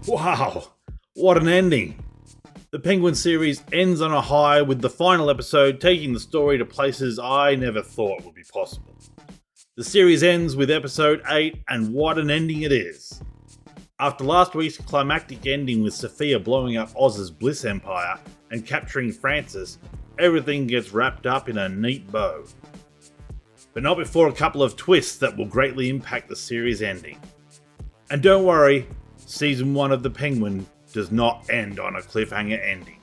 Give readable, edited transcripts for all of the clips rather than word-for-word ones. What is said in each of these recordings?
Wow, what an ending! The Penguin series ends on a high with the final episode taking the story to places I never thought would be possible. The series ends with episode 8, and what an ending it is! After last week's climactic ending with Sophia blowing up Oz's Bliss Empire and capturing Francis, everything gets wrapped up in a neat bow. But not before a couple of twists that will greatly impact the series ending. And don't worry, Season 1 of The Penguin does not end on a cliffhanger ending.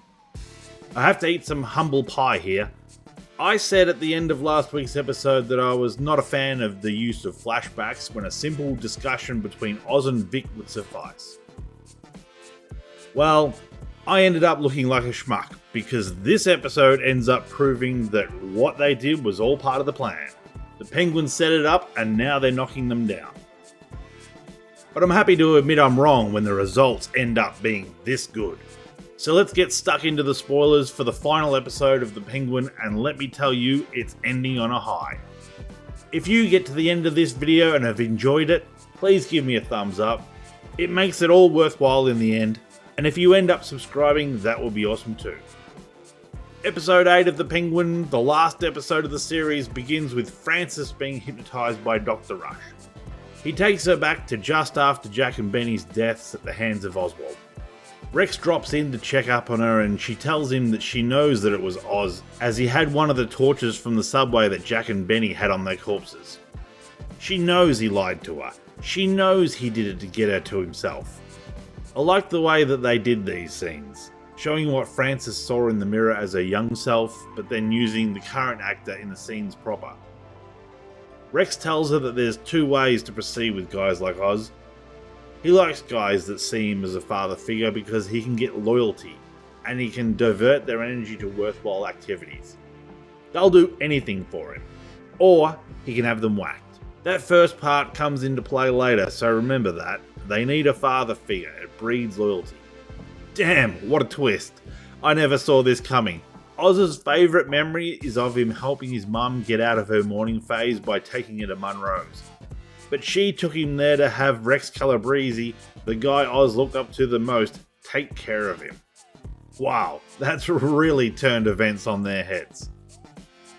I have to eat some humble pie here. I said at the end of last week's episode that I was not a fan of the use of flashbacks when a simple discussion between Oz and Vic would suffice. Well, I ended up looking like a schmuck because this episode ends up proving that what they did was all part of the plan. The Penguins set it up and now they're knocking them down. But I'm happy to admit I'm wrong when the results end up being this good. So let's get stuck into the spoilers for the final episode of The Penguin, and let me tell you, it's ending on a high. If you get to the end of this video and have enjoyed it, please give me a thumbs up. It makes it all worthwhile in the end, and if you end up subscribing, that will be awesome too. Episode 8 of The Penguin, the last episode of the series, begins with Francis being hypnotised by Dr. Rush. He takes her back to just after Jack and Benny's deaths at the hands of Oswald. Rex drops in to check up on her and she tells him that she knows that it was Oz, as he had one of the torches from the subway that Jack and Benny had on their corpses. She knows he lied to her. She knows he did it to get her to himself. I like the way that they did these scenes, showing what Francis saw in the mirror as her young self, but then using the current actor in the scenes proper. Rex tells her that there's two ways to proceed with guys like Oz. He likes guys that see him as a father figure because he can get loyalty, and he can divert their energy to worthwhile activities. They'll do anything for him, or he can have them whacked. That first part comes into play later, so remember that. They need a father figure, it breeds loyalty. Damn, what a twist. I never saw this coming. Oz's favourite memory is of him helping his mum get out of her mourning phase by taking her to Munro's. But she took him there to have Rex Calabrese, the guy Oz looked up to the most, take care of him. Wow, that's really turned events on their heads.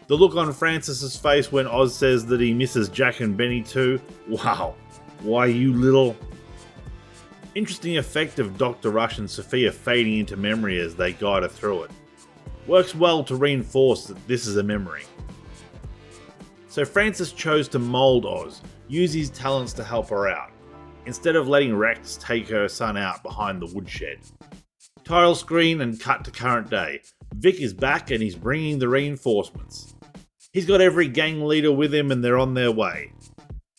The look on Francis's face when Oz says that he misses Jack and Benny too, wow, why you little... Interesting effect of Dr. Rush and Sophia fading into memory as they guide her through it. Works well to reinforce that this is a memory. So Francis chose to mould Oz, use his talents to help her out, instead of letting Rex take her son out behind the woodshed. Title screen and cut to current day. Vic is back and he's bringing the reinforcements. He's got every gang leader with him and they're on their way.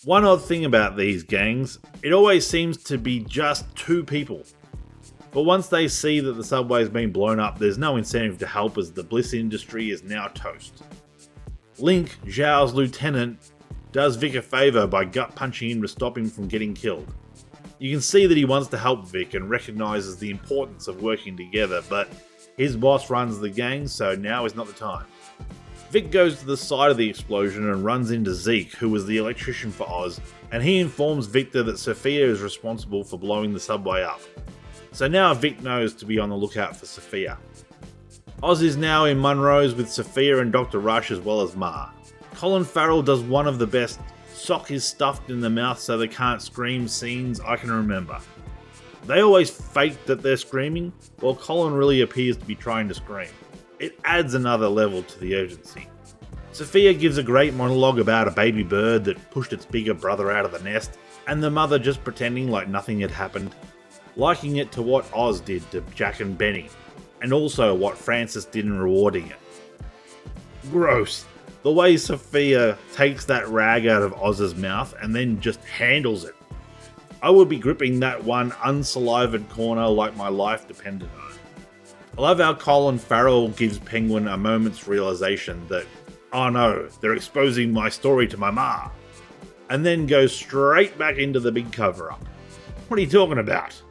One odd thing about these gangs, it always seems to be just two people. But once they see that the subway's been blown up, there's no incentive to help as the Bliss industry is now toast. Link, Zhao's lieutenant, does Vic a favour by gut punching him to stop him from getting killed. You can see that he wants to help Vic and recognises the importance of working together, but his boss runs the gang, so now is not the time. Vic goes to the side of the explosion and runs into Zeke, who was the electrician for Oz, and he informs Victor that Sophia is responsible for blowing the subway up. So now Vic knows to be on the lookout for Sophia. Oz is now in Munro's with Sophia and Dr. Rush as well as Ma. Colin Farrell does one of the best sock is stuffed in the mouth so they can't scream scenes I can remember. They always fake that they're screaming, while Colin really appears to be trying to scream. It adds another level to the urgency. Sophia gives a great monologue about a baby bird that pushed its bigger brother out of the nest, and the mother just pretending like nothing had happened, liking it to what Oz did to Jack and Benny, and also what Francis did in rewarding it. Gross. The way Sophia takes that rag out of Oz's mouth and then just handles it. I would be gripping that one unsalivated corner like my life depended on it. I love how Colin Farrell gives Penguin a moment's realization that, oh no, they're exposing my story to my ma, and then goes straight back into the big cover-up. What are you talking about?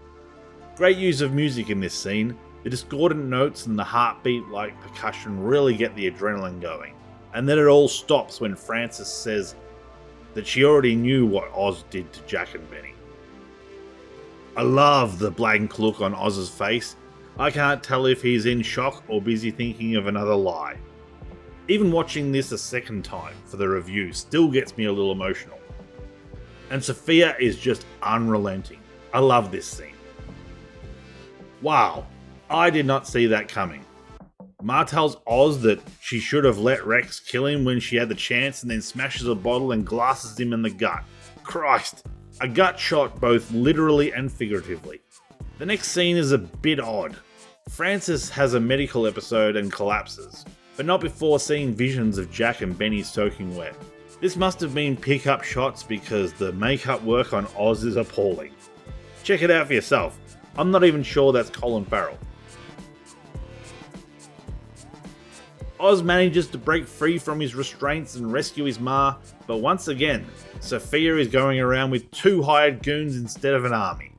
Great use of music in this scene. The discordant notes and the heartbeat-like percussion really get the adrenaline going. And then it all stops when Francis says that she already knew what Oz did to Jack and Benny. I love the blank look on Oz's face. I can't tell if he's in shock or busy thinking of another lie. Even watching this a second time for the review still gets me a little emotional. And Sophia is just unrelenting. I love this scene. Wow, I did not see that coming. Ma tells Oz that she should have let Rex kill him when she had the chance and then smashes a bottle and glasses him in the gut. Christ, a gut shot both literally and figuratively. The next scene is a bit odd. Francis has a medical episode and collapses, but not before seeing visions of Jack and Benny soaking wet. This must have been pick-up shots because the makeup work on Oz is appalling. Check it out for yourself. I'm not even sure that's Colin Farrell. Oz manages to break free from his restraints and rescue his ma, but once again, Sophia is going around with 2 hired goons instead of an army.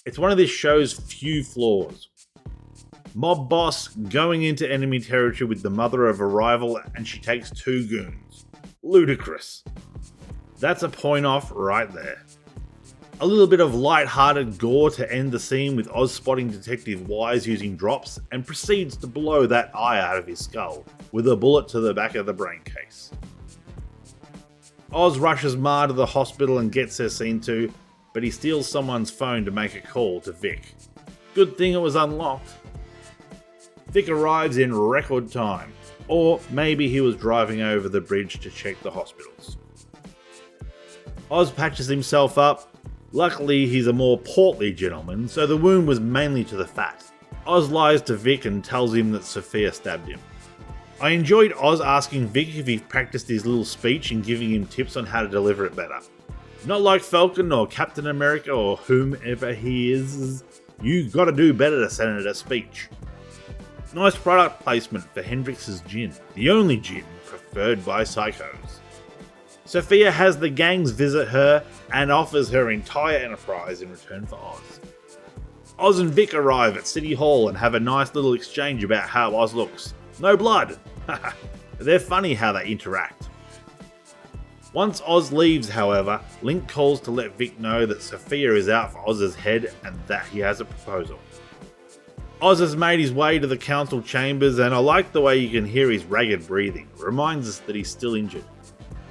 It's one of this show's few flaws. Mob boss going into enemy territory with the mother of a rival and she takes 2 goons. Ludicrous. That's a point off right there. A little bit of light-hearted gore to end the scene with Oz spotting Detective Wise using drops and proceeds to blow that eye out of his skull with a bullet to the back of the brain case. Oz rushes Ma to the hospital and gets her seen to, but he steals someone's phone to make a call to Vic. Good thing it was unlocked. Vic arrives in record time, or maybe he was driving over the bridge to check the hospitals. Oz patches himself up. Luckily, he's a more portly gentleman, so the wound was mainly to the fat. Oz lies to Vic and tells him that Sophia stabbed him. I enjoyed Oz asking Vic if he practiced his little speech and giving him tips on how to deliver it better. Not like Falcon or Captain America or whomever he is, you gotta do better to Senator speech. Nice product placement for Hendrix's gin, the only gin preferred by psychos. Sophia has the gangs visit her and offers her entire enterprise in return for Oz. Oz and Vic arrive at City Hall and have a nice little exchange about how Oz looks. No blood! They're funny how they interact. Once Oz leaves, however, Link calls to let Vic know that Sophia is out for Oz's head and that he has a proposal. Oz has made his way to the council chambers and I like the way you can hear his ragged breathing. It reminds us that he's still injured.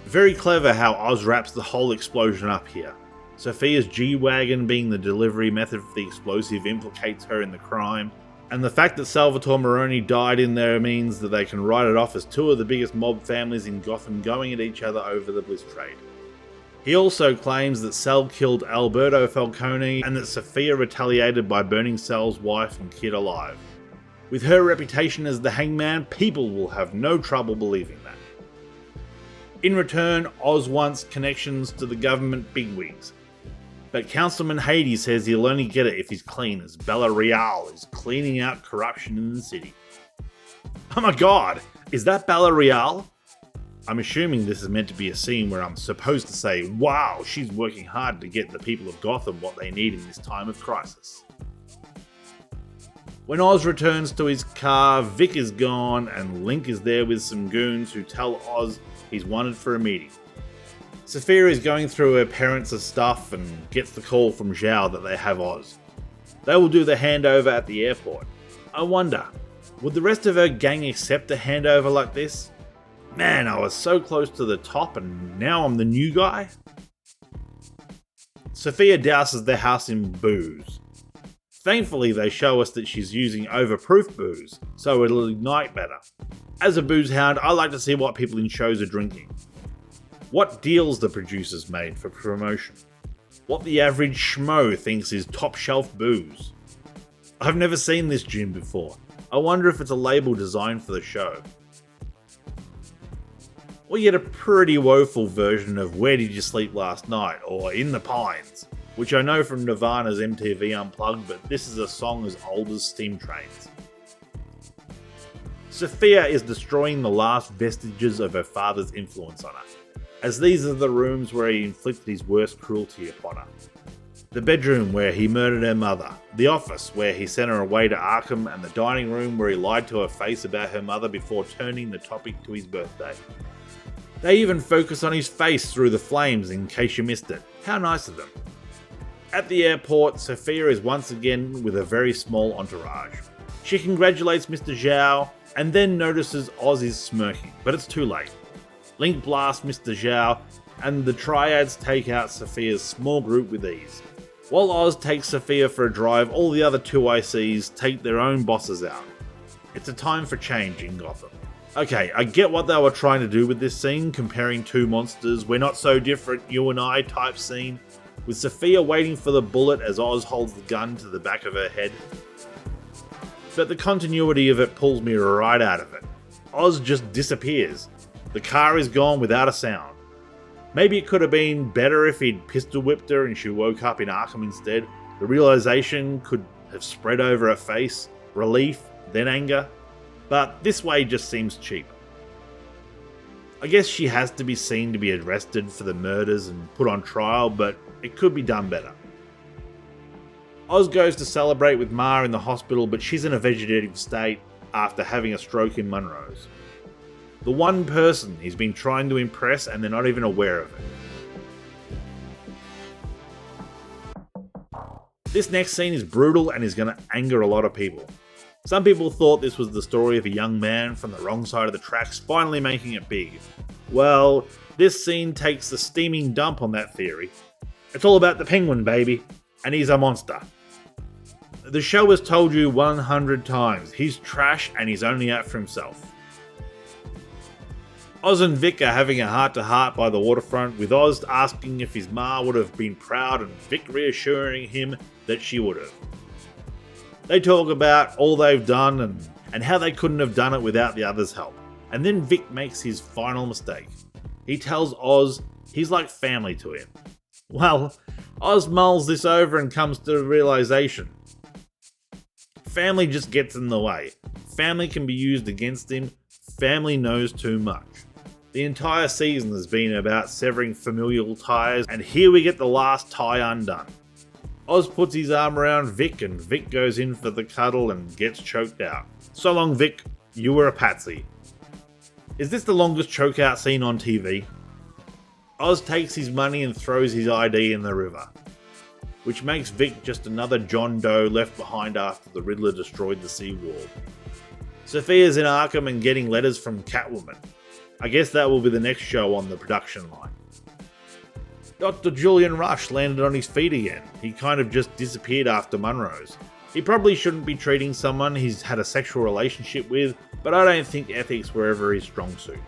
Very clever how Oz wraps the whole explosion up here. Sophia's G-Wagon being the delivery method for the explosive implicates her in the crime, and the fact that Salvatore Maroni died in there means that they can write it off as 2 of the biggest mob families in Gotham going at each other over the Bliss trade. He also claims that Sal killed Alberto Falcone and that Sophia retaliated by burning Sal's wife and kid alive. With her reputation as the hangman, people will have no trouble believing that. In return, Oz wants connections to the government bigwigs. But Councilman Hades says he'll only get it if he's clean, as Bella Real is cleaning out corruption in the city. Oh my god, is that Bella Real? I'm assuming this is meant to be a scene where I'm supposed to say, wow, she's working hard to get the people of Gotham what they need in this time of crisis. When Oz returns to his car, Vic is gone and Link is there with some goons who tell Oz he's wanted for a meeting. Sophia is going through her parents' stuff and gets the call from Zhao that they have Oz. They will do the handover at the airport. I wonder, would the rest of her gang accept a handover like this? Man, I was so close to the top and now I'm the new guy? Sophia douses the house in booze. Thankfully, they show us that she's using overproof booze, so it'll ignite better. As a booze hound, I like to see what people in shows are drinking. What deals the producers made for promotion. What the average schmo thinks is top shelf booze. I've never seen this gin before. I wonder if it's a label designed for the show. We get a pretty woeful version of Where Did You Sleep Last Night or In the Pines, which I know from Nirvana's MTV Unplugged, but this is a song as old as steam trains. Sophia is destroying the last vestiges of her father's influence on her, as these are the rooms where he inflicted his worst cruelty upon her. The bedroom where he murdered her mother, the office where he sent her away to Arkham, and the dining room where he lied to her face about her mother before turning the topic to his birthday. They even focus on his face through the flames in case you missed it. How nice of them. At the airport, Sophia is once again with a very small entourage. She congratulates Mr. Zhao and then notices Oz is smirking, but it's too late. Link blasts Mr. Zhao and the Triads take out Sophia's small group with ease. While Oz takes Sophia for a drive, all the other 2 ICs take their own bosses out. It's a time for change in Gotham. Okay, I get what they were trying to do with this scene, comparing 2 monsters, we're not so different, you and I type scene, with Sophia waiting for the bullet as Oz holds the gun to the back of her head. But the continuity of it pulls me right out of it. Oz just disappears. The car is gone without a sound. Maybe it could have been better if he'd pistol whipped her and she woke up in Arkham instead. The realization could have spread over her face, relief, then anger. But this way just seems cheap. I guess she has to be seen to be arrested for the murders and put on trial, but it could be done better. Oz goes to celebrate with Ma in the hospital, but she's in a vegetative state after having a stroke in Monroe's. The one person he's been trying to impress and they're not even aware of it. This next scene is brutal and is going to anger a lot of people. Some people thought this was the story of a young man from the wrong side of the tracks finally making it big. Well, this scene takes the steaming dump on that theory. It's all about the Penguin, baby, and he's a monster. The show has told you 100 times, he's trash and he's only out for himself. Oz and Vic are having a heart-to-heart by the waterfront, with Oz asking if his ma would have been proud and Vic reassuring him that she would have. They talk about all they've done and how they couldn't have done it without the others' help. And then Vic makes his final mistake. He tells Oz he's like family to him. Well, Oz mulls this over and comes to the realization. Family just gets in the way. Family can be used against him. Family knows too much. The entire season has been about severing familial ties, and here we get the last tie undone. Oz puts his arm around Vic and Vic goes in for the cuddle and gets choked out. So long, Vic, you were a patsy. Is this the longest chokeout scene on TV? Oz takes his money and throws his ID in the river, which makes Vic just another John Doe left behind after the Riddler destroyed the seawall. Sophia's in Arkham and getting letters from Catwoman. I guess that will be the next show on the production line. Dr. Julian Rush landed on his feet again. He kind of just disappeared after Monroe's. He probably shouldn't be treating someone he's had a sexual relationship with, but I don't think ethics were ever his strong suit.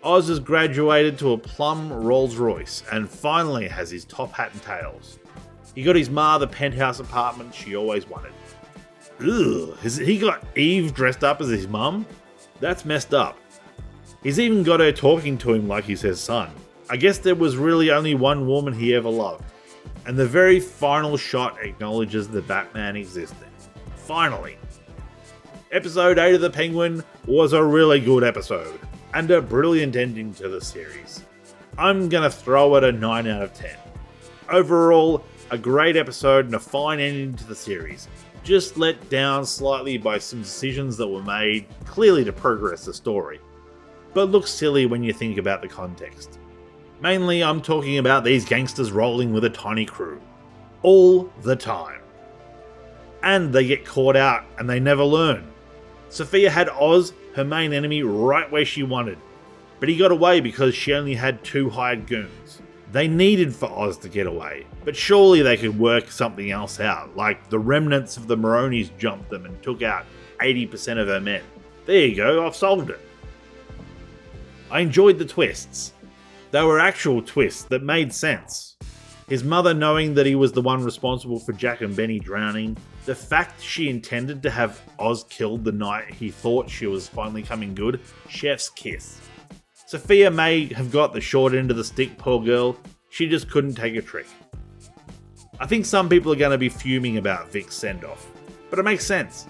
Oz has graduated to a plum Rolls Royce and finally has his top hat and tails. He got his ma the penthouse apartment she always wanted. Ugh, has he got Eve dressed up as his mum? That's messed up. He's even got her talking to him like he's his son. I guess there was really only one woman he ever loved. And the very final shot acknowledges the Batman existed. Finally. Episode 8 of The Penguin was a really good episode, and a brilliant ending to the series. I'm gonna throw it a 9 out of 10. Overall, a great episode and a fine ending to the series. Just let down slightly by some decisions that were made, clearly to progress the story, but looks silly when you think about the context. Mainly, I'm talking about these gangsters rolling with a tiny crew. All the time. And they get caught out, and they never learn. Sophia had Oz, her main enemy, right where she wanted, but he got away because she only had 2 hired goons. They needed for Oz to get away, but surely they could work something else out, like the remnants of the Maronis jumped them and took out 80% of her men. There you go, I've solved it. I enjoyed the twists. They were actual twists that made sense. His mother knowing that he was the one responsible for Jack and Benny drowning, the fact she intended to have Oz killed the night he thought she was finally coming good, chef's kiss. Sophia may have got the short end of the stick, poor girl, she just couldn't take a trick. I think some people are going to be fuming about Vic's send-off, but it makes sense.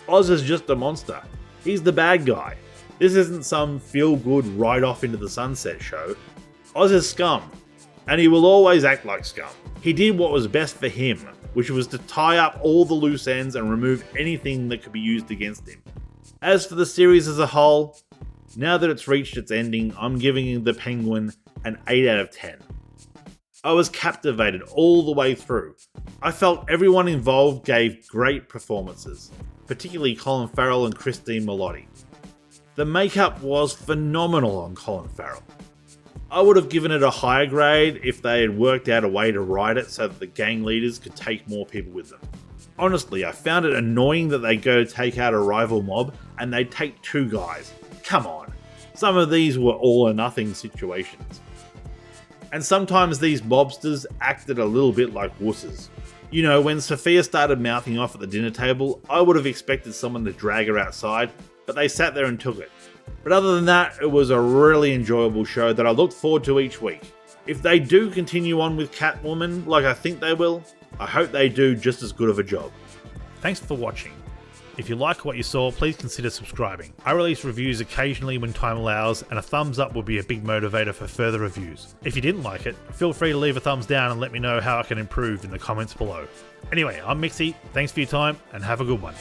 Oz is just a monster. He's the bad guy. This isn't some feel-good ride-off into the sunset show. Oz is scum, and he will always act like scum. He did what was best for him, which was to tie up all the loose ends and remove anything that could be used against him. As for the series as a whole, now that it's reached its ending, I'm giving The Penguin an 8 out of 10. I was captivated all the way through. I felt everyone involved gave great performances, particularly Colin Farrell and Christine Milioti. The makeup was phenomenal on Colin Farrell. I would have given it a higher grade if they had worked out a way to write it so that the gang leaders could take more people with them. Honestly, I found it annoying that they go to take out a rival mob and they take 2 guys. Come on. Some of these were all or nothing situations. And sometimes these mobsters acted a little bit like wusses. You know, when Sophia started mouthing off at the dinner table, I would have expected someone to drag her outside, but they sat there and took it. But other than that, it was a really enjoyable show that I looked forward to each week. If they do continue on with Catwoman, like I think they will, I hope they do just as good of a job. Thanks for watching. If you like what you saw, please consider subscribing. I release reviews occasionally when time allows, and a thumbs up would be a big motivator for further reviews. If you didn't like it, feel free to leave a thumbs down and let me know how I can improve in the comments below. Anyway, I'm Mixie, thanks for your time, and have a good one.